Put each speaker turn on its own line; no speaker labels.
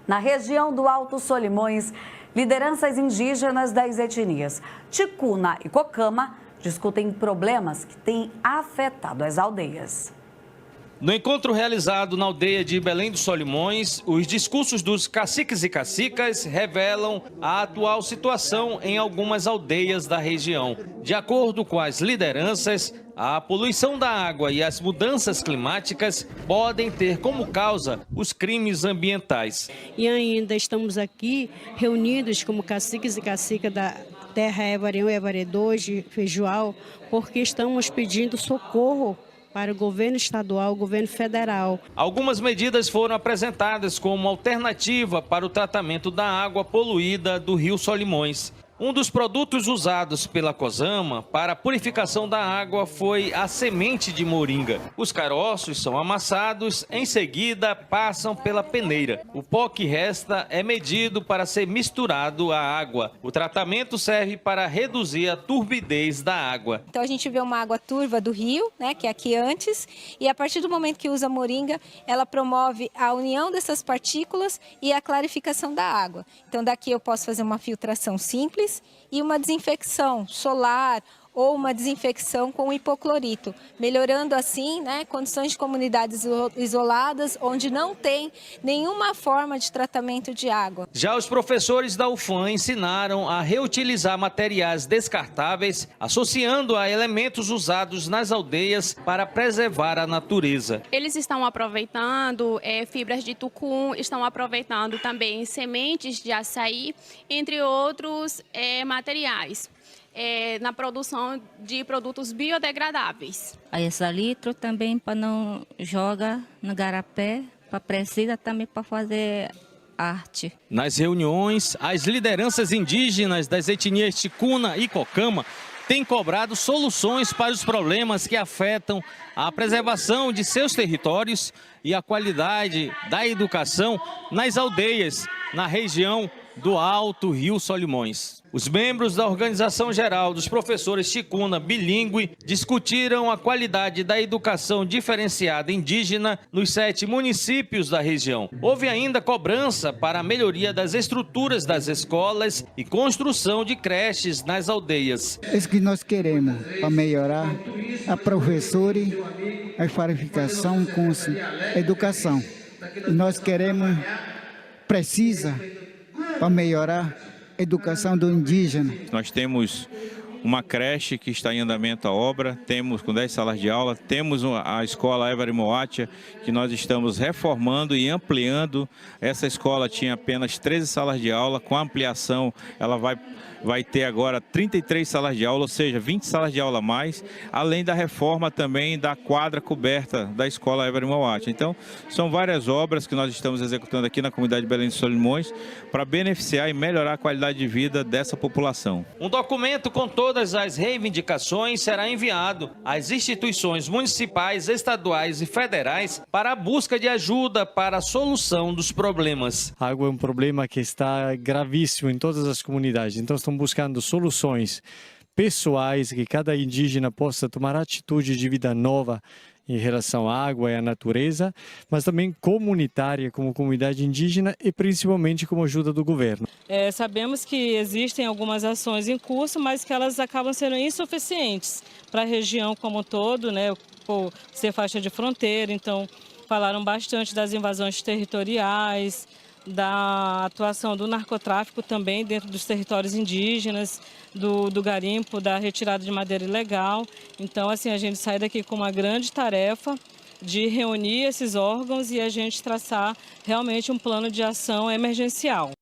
Na região do Alto Solimões, lideranças indígenas das etnias Ticuna e Cocama discutem problemas que têm afetado as aldeias.
No encontro realizado na aldeia de Belém dos Solimões, os discursos dos caciques e cacicas revelam a atual situação em algumas aldeias da região. De acordo com as lideranças, a poluição da água e as mudanças climáticas podem ter como causa os crimes ambientais.
E ainda estamos aqui reunidos como caciques e cacicas da terra Évaré 1 e Évaré 2 de Feijoal, porque estamos pedindo socorro para o governo estadual, o governo federal.
Algumas medidas foram apresentadas como alternativa para o tratamento da água poluída do Rio Solimões. Um dos produtos usados pela Cosama para a purificação da água foi a semente de moringa. Os caroços são amassados, em seguida passam pela peneira. O pó que resta é medido para ser misturado à água. O tratamento serve para reduzir a turbidez da água.
Então a gente vê uma água turva do rio, né, que é aqui antes, e a partir do momento que usa a moringa, ela promove a união dessas partículas e a clarificação da água. Então daqui eu posso fazer uma filtração simples e uma desinfecção solar ou uma desinfecção com hipoclorito, melhorando assim, né, condições de comunidades isoladas onde não tem nenhuma forma de tratamento de água.
Já os professores da UFAM ensinaram a reutilizar materiais descartáveis, associando a elementos usados nas aldeias para preservar a natureza.
Eles estão aproveitando fibras de tucum, estão aproveitando também sementes de açaí, entre outros materiais. Na produção de produtos biodegradáveis.
Aí esse litro também para não jogar no garapé, para precisa também para fazer arte.
Nas reuniões, as lideranças indígenas das etnias Ticuna e Cocama têm cobrado soluções para os problemas que afetam a preservação de seus territórios e a qualidade da educação nas aldeias, na região do Alto Rio Solimões. Os membros da Organização Geral dos Professores Ticuna Bilíngue discutiram a qualidade da educação diferenciada indígena nos 7 municípios da região. Houve ainda cobrança para a melhoria das estruturas das escolas e construção de creches nas aldeias.
É isso que nós queremos para melhorar a professores, a qualificação com a educação. E nós queremos, precisa, para melhorar a educação do indígena.
Nós temos uma creche que está em andamento a obra, temos com 10 salas de aula, temos a escola Évaré Moatia, que nós estamos reformando e ampliando. Essa escola tinha apenas 13 salas de aula, com a ampliação ela vai ter agora 33 salas de aula, ou seja, 20 salas de aula a mais, além da reforma também da quadra coberta da escola Évaré Moatia. Então, são várias obras que nós estamos executando aqui na comunidade de Belém dos Solimões para beneficiar e melhorar a qualidade de vida dessa população.
Um documento com todas as reivindicações será enviado às instituições municipais, estaduais e federais para a busca de ajuda para a solução dos problemas.
A água é um problema que está gravíssimo em todas as comunidades, então estão buscando soluções pessoais que cada indígena possa tomar atitude de vida nova em relação à água e à natureza, mas também comunitária como comunidade indígena e principalmente com a ajuda do governo.
Sabemos que existem algumas ações em curso, mas que elas acabam sendo insuficientes para a região como um todo, né, por ser faixa de fronteira. Então, falaram bastante das invasões territoriais, da atuação do narcotráfico também dentro dos territórios indígenas, do garimpo, da retirada de madeira ilegal. Então, assim, a gente sai daqui com uma grande tarefa de reunir esses órgãos e a gente traçar realmente um plano de ação emergencial.